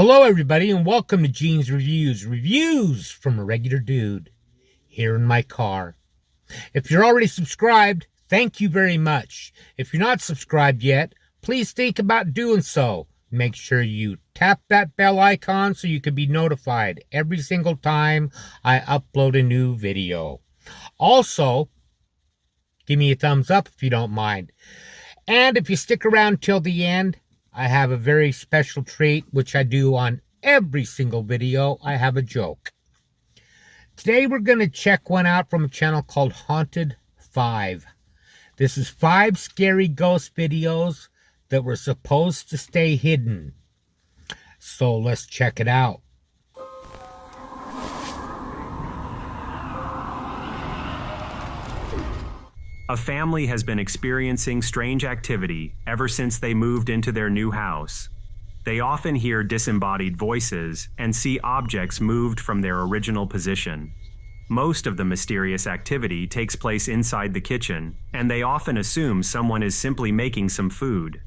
Hello, everybody, and welcome to Gene's Reviews. Reviews from a regular dude here in my car. If you're already subscribed, thank you very much. If you're not subscribed yet, please think about doing so. Make sure you tap that bell icon so you can be notified every single time I upload a new video. Also, give me a thumbs up if you don't mind. And if you stick around till the end, I have a very special treat, which I do on every single video. I have a joke. Today we're going to check one out from a channel called Haunted 5. This is 5 scary ghost videos that were supposed to stay hidden. So let's check it out. A family has been experiencing strange activity ever since they moved into their new house. They often hear disembodied voices and see objects moved from their original position. Most of the mysterious activity takes place inside the kitchen, and they often assume someone is simply making some food.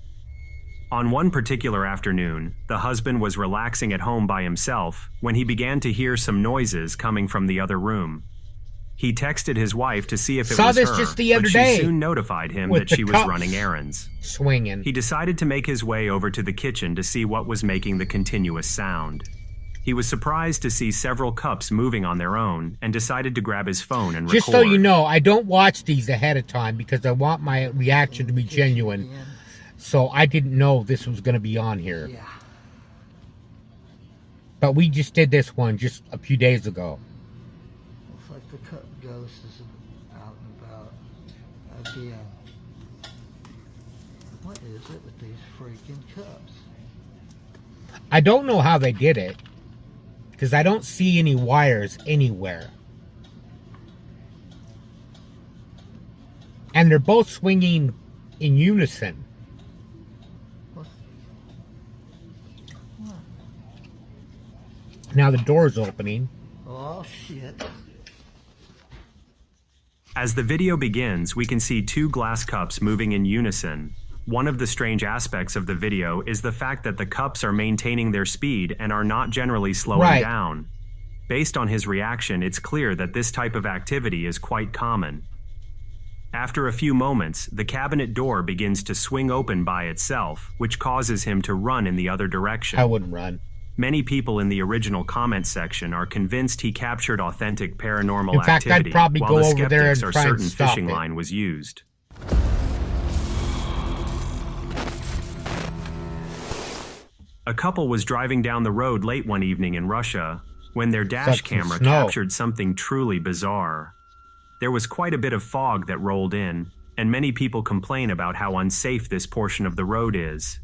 On one particular afternoon, the husband was relaxing at home by himself when he began to hear some noises coming from the other room. He texted his wife to see if it was her, just the other but day she soon notified him that she was running errands. Swinging. He decided to make his way over to the kitchen to see what was making the continuous sound. He was surprised to see several cups moving on their own and decided to grab his phone and record. Just so you know, I don't watch these ahead of time because I want my reaction to be genuine. So I didn't know this was going to be on here. But we just did this one just a few days ago. Looks like the cup ghost is out and about again. What is it with these freaking cups? I don't know how they did it, because I don't see any wires anywhere. And they're both swinging in unison. Now the door's opening. Oh shit. As the video begins, we can see 2 glass cups moving in unison. One of the strange aspects of the video is the fact that the cups are maintaining their speed and are not generally slowing down. Based on his reaction, it's clear that this type of activity is quite common. After a few moments, the cabinet door begins to swing open by itself, which causes him to run in the other direction. I wouldn't run. Many people in the original comment section are convinced he captured authentic paranormal in fact, activity, I'd probably while go the over there and skeptics are try and certain stop fishing it. line was used. A couple was driving down the road late one evening in Russia when their dash camera captured something truly bizarre. There was quite a bit of fog that rolled in, and many people complain about how unsafe this portion of the road is.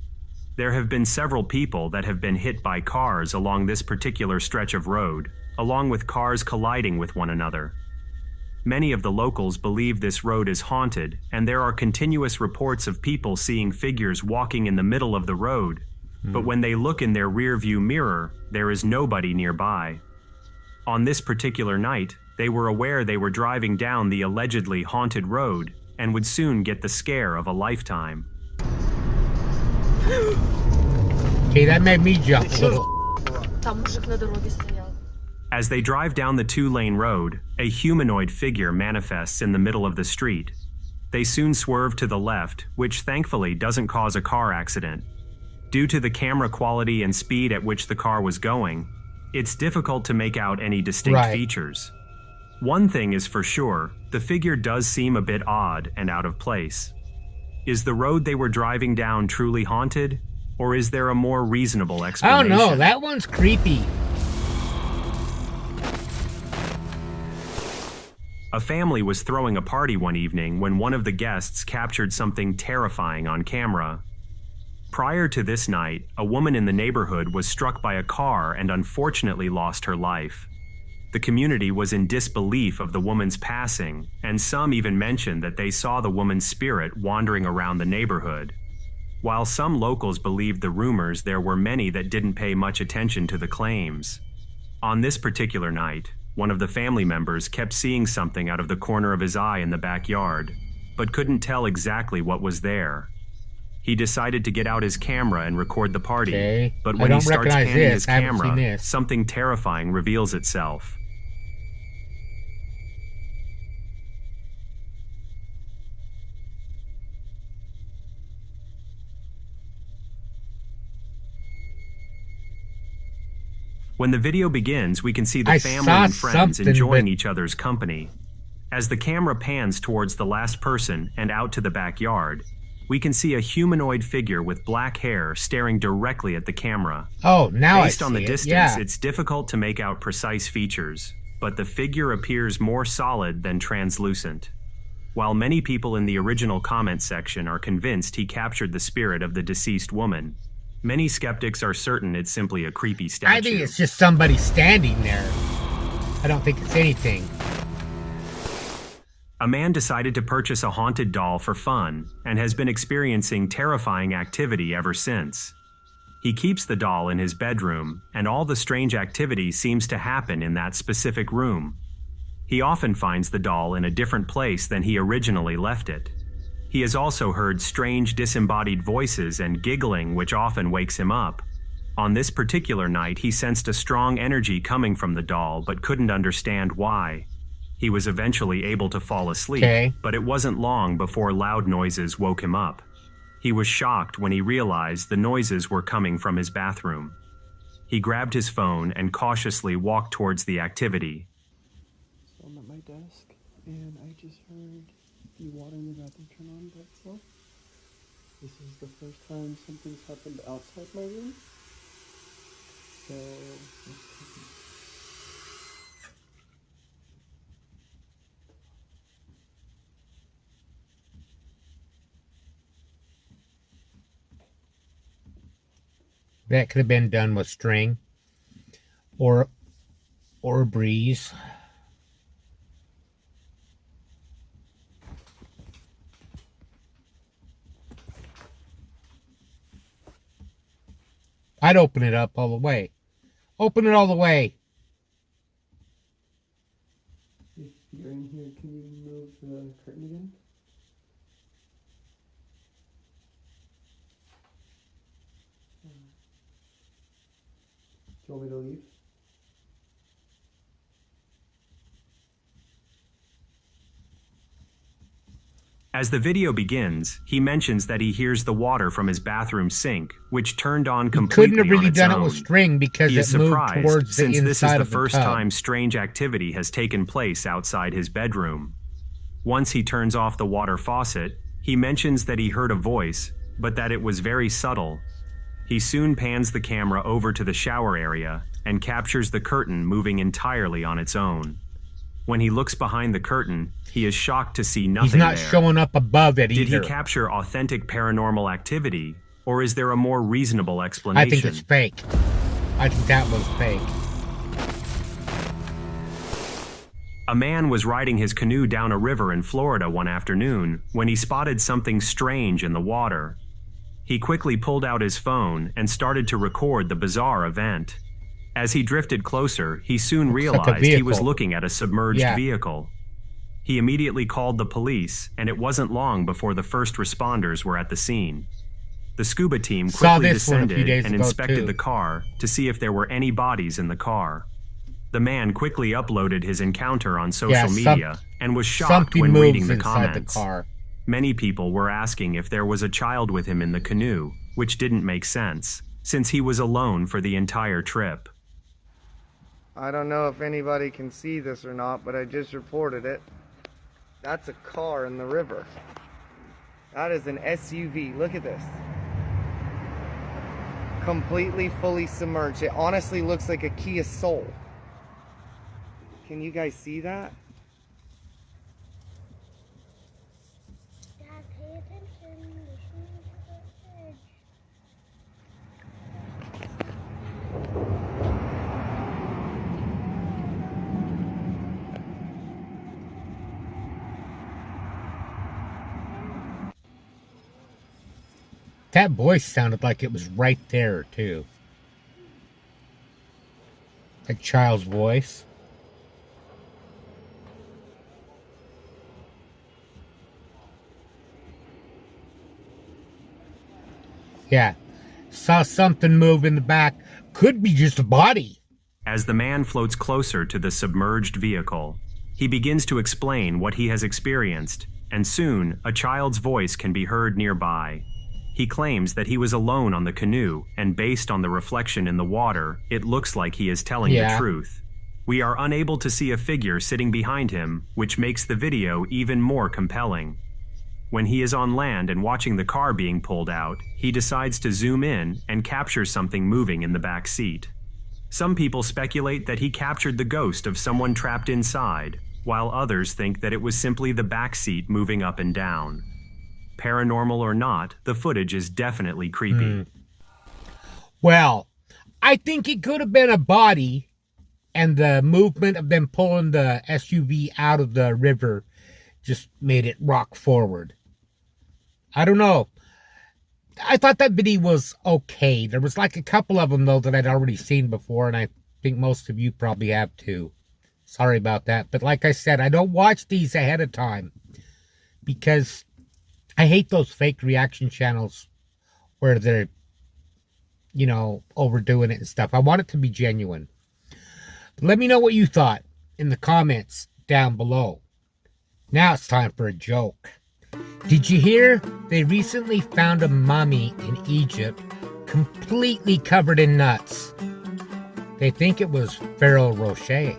There have been several people that have been hit by cars along this particular stretch of road, along with cars colliding with one another. Many of the locals believe this road is haunted, and there are continuous reports of people seeing figures walking in the middle of the road. But when they look in their rear-view mirror, there is nobody nearby. On this particular night, they were aware they were driving down the allegedly haunted road and would soon get the scare of a lifetime. Okay, that made me jump a little. As they drive down the 2-lane road, a humanoid figure manifests in the middle of the street. They soon swerve to the left, which thankfully doesn't cause a car accident. Due to the camera quality and speed at which the car was going, it's difficult to make out any distinct features. One thing is for sure, the figure does seem a bit odd and out of place. Is the road they were driving down truly haunted, or is there a more reasonable explanation? I don't know, that one's creepy. A family was throwing a party one evening when one of the guests captured something terrifying on camera. Prior to this night, a woman in the neighborhood was struck by a car and unfortunately lost her life. The community was in disbelief of the woman's passing, and some even mentioned that they saw the woman's spirit wandering around the neighborhood. While some locals believed the rumors, there were many that didn't pay much attention to the claims. On this particular night, one of the family members kept seeing something out of the corner of his eye in the backyard, but couldn't tell exactly what was there. He decided to get out his camera and record the party. Okay. But I when he don't starts recognize panning this. his I haven't seen camera, this. something terrifying reveals itself. When the video begins, we can see the family and friends enjoying each other's company. As the camera pans towards the last person and out to the backyard, we can see a humanoid figure with black hair staring directly at the camera. Oh, now Based on the distance, yeah. It's difficult to make out precise features, but the figure appears more solid than translucent. While many people in the original comment section are convinced he captured the spirit of the deceased woman, many skeptics are certain it's simply a creepy statue. I think it's just somebody standing there. I don't think it's anything. A man decided to purchase a haunted doll for fun and has been experiencing terrifying activity ever since. He keeps the doll in his bedroom, and all the strange activity seems to happen in that specific room. He often finds the doll in a different place than he originally left it. He has also heard strange disembodied voices and giggling, which often wakes him up. On this particular night, he sensed a strong energy coming from the doll but couldn't understand why. He was eventually able to fall asleep, but it wasn't long before loud noises woke him up. He was shocked when he realized the noises were coming from his bathroom. He grabbed his phone and cautiously walked towards the activity. So I'm at my desk, and I just heard the water in the bathroom turn on by itself. This is the first time something's happened outside my room. So that could have been done with string or a breeze. I'd open it up all the way. Open it all the way. if you're in here, can you move the curtain again? Do you want me to leave? As the video begins, he mentions that he hears the water from his bathroom sink, which turned on completely Couldn't have really on its done own. it with string because He is it moved surprised towards the since this is inside the of the first tub. time strange activity has taken place outside his bedroom. Once he turns off the water faucet, he mentions that he heard a voice, but that it was very subtle. He soon pans the camera over to the shower area and captures the curtain moving entirely on its own. When he looks behind the curtain, he is shocked to see nothing He's not there. showing up above it either. Did he capture authentic paranormal activity, or is there a more reasonable explanation? I think it's fake. I think that was fake. A man was riding his canoe down a river in Florida one afternoon when he spotted something strange in the water. He quickly pulled out his phone and started to record the bizarre event. As he drifted closer, he soon realized he was looking at a submerged vehicle. He immediately called the police, and it wasn't long before the first responders were at the scene. The scuba team quickly descended and inspected the car to see if there were any bodies in the car. The man quickly uploaded his encounter on social media and was shocked when reading the comments. Many people were asking if there was a child with him in the canoe, which didn't make sense, since he was alone for the entire trip. I don't know if anybody can see this or not, but I just reported it. That's a car in the river. That is an SUV. Look at this. Completely, fully submerged. It honestly looks like a Kia Soul. Can you guys see that? Dad, pay attention. Listen to the bridge. That voice sounded like it was right there, too. That child's voice. Yeah. Saw something move in the back. Could be just a body. As the man floats closer to the submerged vehicle, he begins to explain what he has experienced, and soon a child's voice can be heard nearby. He claims that he was alone on the canoe, and based on the reflection in the water, it looks like he is telling the truth. We are unable to see a figure sitting behind him, which makes the video even more compelling. When he is on land and watching the car being pulled out, he decides to zoom in and capture something moving in the back seat. Some people speculate that he captured the ghost of someone trapped inside, while others think that it was simply the back seat moving up and down. Paranormal or not, the footage is definitely creepy. Well, I think it could have been a body, and the movement of them pulling the SUV out of the river just made it rock forward. I don't know. I thought that video was okay. There was like a couple of them, though, that I'd already seen before, and I think most of you probably have too. Sorry about that. But like I said, I don't watch these ahead of time because I hate those fake reaction channels where they're, you know, overdoing it and stuff. I want it to be genuine. Let me know what you thought in the comments down below. Now it's time for a joke. Did you hear they recently found a mummy in Egypt completely covered in nuts? They think it was Pharaoh Rocher.